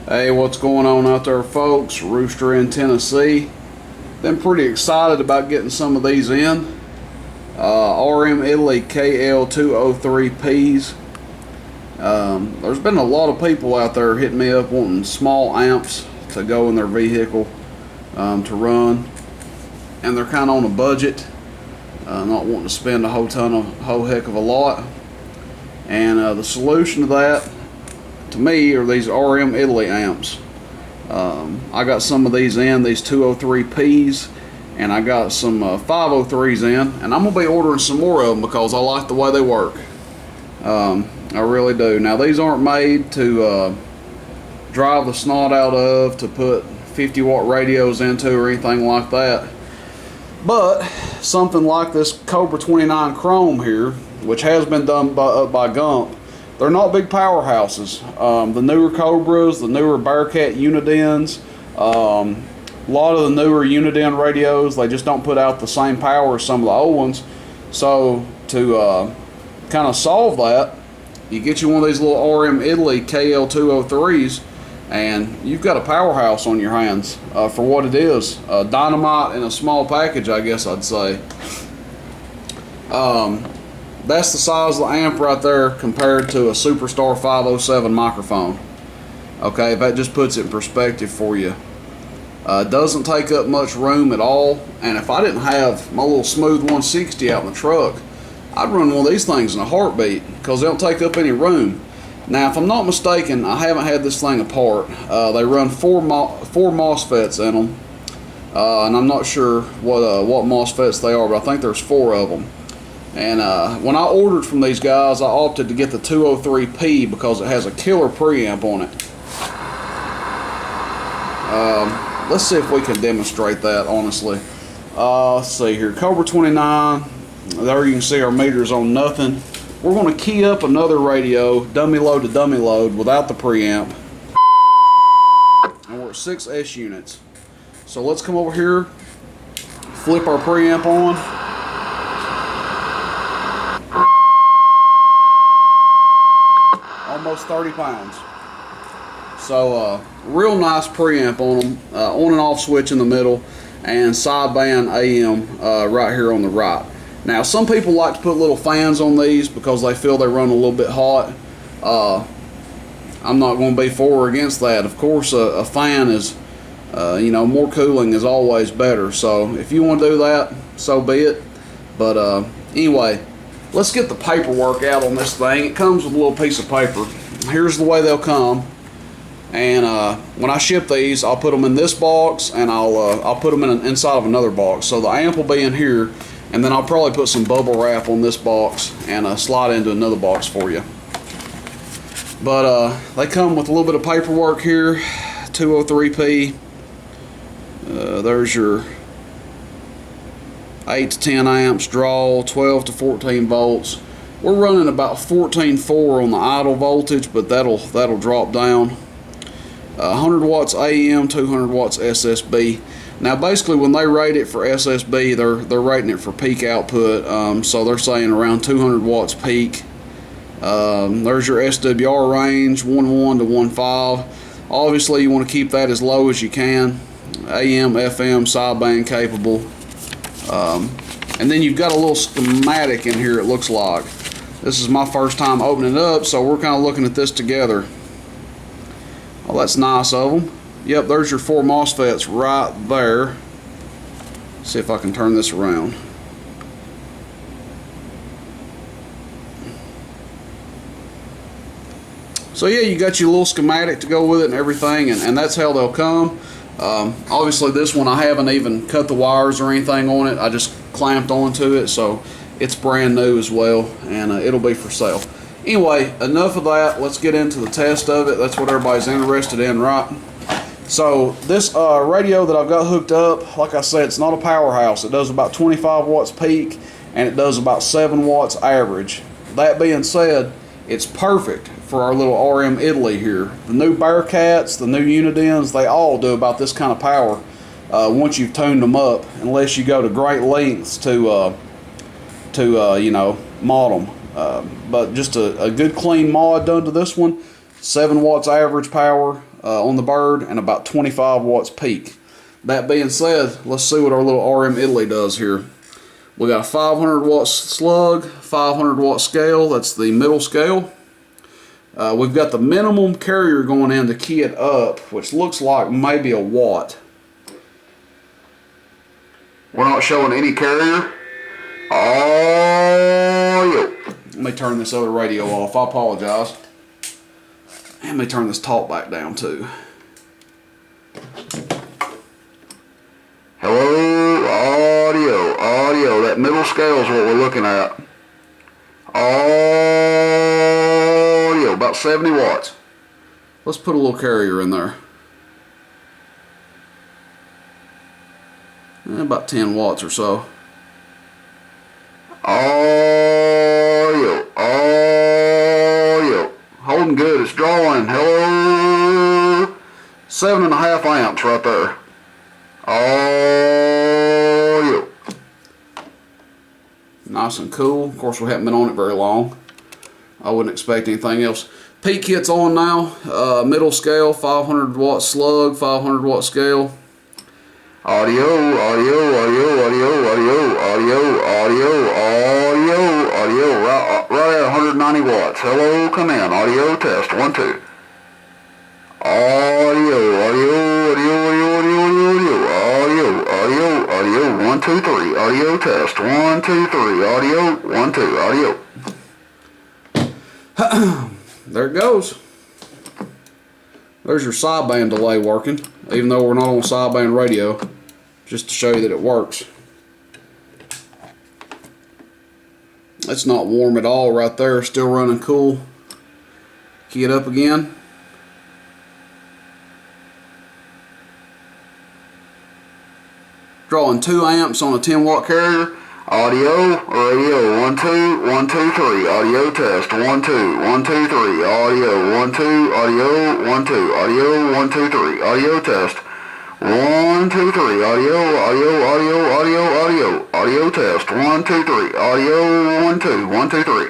Hey, what's going on out there, folks? Rooster in Tennessee. Been pretty excited about getting some of these in. RM Italy KL203Ps. There's been a lot of people out there hitting me up wanting small amps to go in their vehicle to run, and they're kind of on a budget, not wanting to spend a whole heck of a lot. And the solution to that, to me, are these RM Italy amps. I got some of these in, these 203Ps, and I got some 503s in, and I'm going to be ordering some more of them because I like the way they work. I really do. Now, these aren't made to drive the snot out of, to put 50-watt radios into or anything like that. But something like this Cobra 29 Chrome here, which has been done by Gump, they're not big powerhouses. The newer Cobras, the newer Bearcat Unidens, a lot of the newer Uniden radios, they just don't put out the same power as some of the old ones. So to kind of solve that, you get you one of these little RM Italy KL203s, and you've got a powerhouse on your hands for what it is. Dynamite in a small package, I guess I'd say. That's the size of the amp right there compared to a Superstar 507 microphone. Okay, that just puts it in perspective for you. It doesn't take up much room at all, and if I didn't have my little Smooth 160 out in the truck, I'd run one of these things in a heartbeat because they don't take up any room. Now, if I'm not mistaken, I haven't had this thing apart. They run four MOSFETs in them, and I'm not sure what MOSFETs they are, but I think there's 4 of them. And when I ordered from these guys, I opted to get the 203P because it has a killer preamp on it. Let's see if we can demonstrate that, honestly. Let's see here. Cobra 29. There you can see our meters on nothing. We're going to key up another radio, dummy load to dummy load, without the preamp. And we're at 6 S units. So let's come over here, flip our preamp on. Almost 30 pounds. So real nice preamp on them, on and off switch in the middle, and sideband AM right here on the right. Now, some people like to put little fans on these because they feel they run a little bit hot. I'm not going to be for or against that. Of course, a fan is, more cooling is always better. So if you want to do that, so be it. But anyway, let's get the paperwork out on this thing. It comes with a little piece of paper. Here's the way they'll come. And when I ship these, I'll put them in this box, and I'll put them inside of another box. So the amp will be in here, and then I'll probably put some bubble wrap on this box and slide into another box for you. But they come with a little bit of paperwork here. 203P. There's your 8 to 10 amps draw, 12 to 14 volts. We're running about 14.4 on the idle voltage, but that'll drop down. 100 watts AM, 200 watts SSB. Now, basically, when they rate it for SSB, they're rating it for peak output. So they're saying around 200 watts peak. There's your SWR range, 1.1 to 1.5. Obviously, you want to keep that as low as you can. AM, FM, sideband capable. And then you've got a little schematic in here, it looks like. This is my first time opening it up, so we're kind of looking at this together. Well, that's nice of them. Yep, there's your 4 MOSFETs right there. See if I can turn this around. So yeah, you got your little schematic to go with it and everything, and that's how they'll come. Obviously this one I haven't even cut the wires or anything on it. I just clamped onto it, so it's brand new as well, and it'll be for sale. Anyway, enough of that. Let's get into the test of it. That's what everybody's interested in, right? So this radio that I've got hooked up, like I said, it's not a powerhouse. It does about 25 watts peak, and it does about 7 watts average. That being said, it's perfect for our little RM Italy here. The new Bearcats, the new Unidens, they all do about this kind of power once you've tuned them up, unless you go to great lengths to mod them. But just a good clean mod done to this one. 7 watts average power, on the Bird and about 25 watts peak. That being said, let's see what our little RM Italy does here. We got a 500 watt slug, 500 watt scale, that's the middle scale. We've got the minimum carrier going in to key it up, which looks like maybe a watt. We're not showing any carrier. Oh, yeah. Let me turn this other radio off. I apologize. And let me turn this talk back down too. Hello, audio. That middle scale is what we're looking at. Audio, about 70 watts. Let's put a little carrier in there. About 10 watts or so. Audio. Holding good, it's drawing. Hello. 7.5 amps right there. Audio. Nice and cool. Of course, we haven't been on it very long. I wouldn't expect anything else. Peak kit's on now. Middle scale, 500 watt slug, 500 watt scale. Audio, right at 190 watts. Hello, come in. Audio test, 1, 2. Audio, 1, 2, 3. Audio test, 1, 2, 3. Audio, 1, 2. Audio. There it goes. There's your sideband delay working, even though we're not on sideband radio, just to show you that it works. It's not warm at all right there, still running cool. Key it up again. Drawing 2 amps on a 10 watt carrier. Audio, radio, 1, 2, 1, 2, 3. Audio test, 1, 2, 1, 2, 3. Audio, 1, 2, audio, 1, 2, audio, 1, 2, 3. Audio test, 1, 2, 3. Audio, audio test, 1, 2, 3. Audio, 1, 2, 1, 2, 3.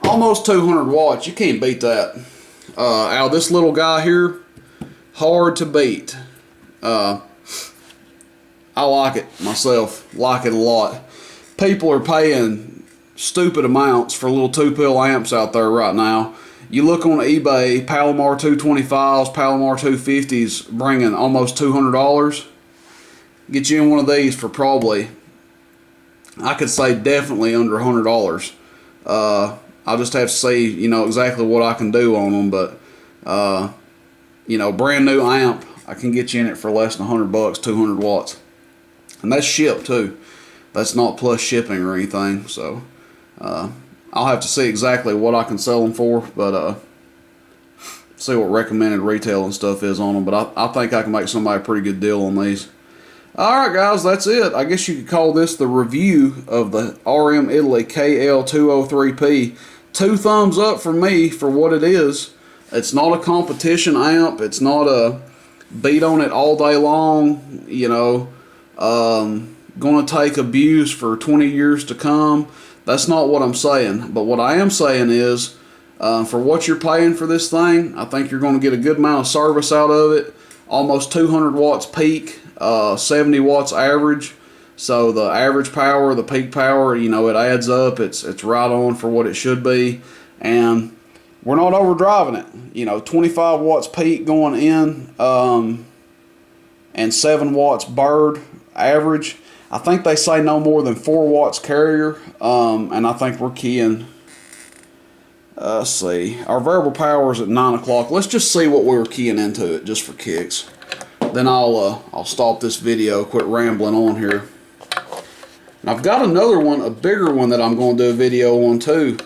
Almost 200 watts, you can't beat that. Out of this little guy here, hard to beat. I like it myself, like it a lot. People are paying stupid amounts for little 2-pill amps out there right now. You look on eBay, Palomar 225s, Palomar 250s, bringing almost $200. Get you in one of these for probably, I could say definitely under $100. I'll just have to see, you know, exactly what I can do on them, but you know, brand new amp, I can get you in it for less than $100, 200 watts. And that's shipped too. That's not plus shipping or anything. So I'll have to see exactly what I can sell them for, but see what recommended retail and stuff is on them. But I think I can make somebody a pretty good deal on these. Alright guys, that's it. I guess you could call this the review of the RM Italy KL203P. 2 thumbs up for me for what it is. It's not a competition amp. It's not a beat on it all day long, you know. Going to take abuse for 20 years to come. That's not what I'm saying. But what I am saying is, for what you're paying for this thing, I think you're going to get a good amount of service out of it. Almost 200 watts peak, 70 watts average. So the average power, the peak power, you know, it adds up. It's right on for what it should be. And we're not overdriving it. You know, 25 watts peak going in, and 7 watts Bird average. I think they say no more than 4 watts carrier, and I think we're keying, let's see, our variable power is at 9 o'clock. Let's just see what we were keying into it, just for kicks. Then I'll stop this video, quit rambling on here. And I've got another one, a bigger one that I'm going to do a video on too,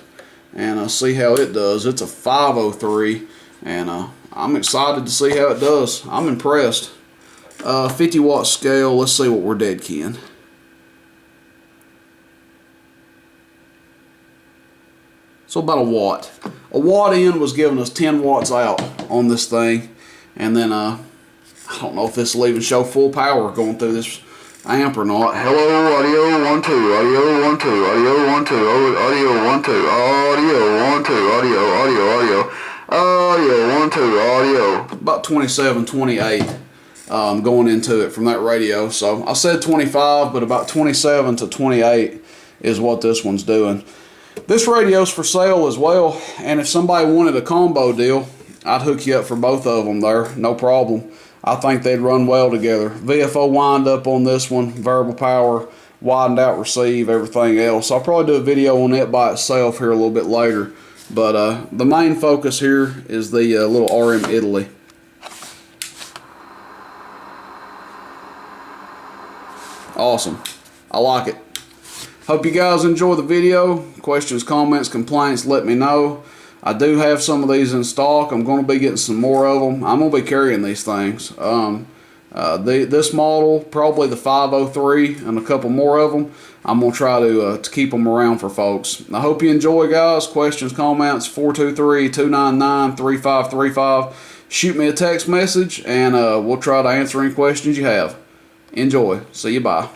and I'll see how it does. It's a 503, and I'm excited to see how it does. I'm impressed. 50 watt scale, let's see what we're dead keying. So about a watt. A watt in was giving us 10 watts out on this thing. And then I don't know if this will even show full power going through this amp or not. Hello, audio 1, 2, audio 1, 2, audio 1, 2, audio 1, 2, audio 1, 2, audio. audio, 1, 2, audio. About 27, 28 going into it from that radio. So I said 25, but about 27 to 28 is what this one's doing. This radio's for sale as well, and if somebody wanted a combo deal, I'd hook you up for both of them there, no problem. I think they'd run well together. VFO wind up on this one, variable power, widened out receive, everything else. I'll probably do a video on it by itself here a little bit later. But the main focus here is the little RM Italy. Awesome. I like it. Hope you guys enjoy the video. Questions, comments, complaints, let me know. I do have some of these in stock. I'm going to be getting some more of them. I'm going to be carrying these things. This model, probably the 503, and a couple more of them. I'm going to try to keep them around for folks. I hope you enjoy, guys. Questions, comments, 423-299-3535. Shoot me a text message, and we'll try to answer any questions you have. Enjoy. See you. Bye.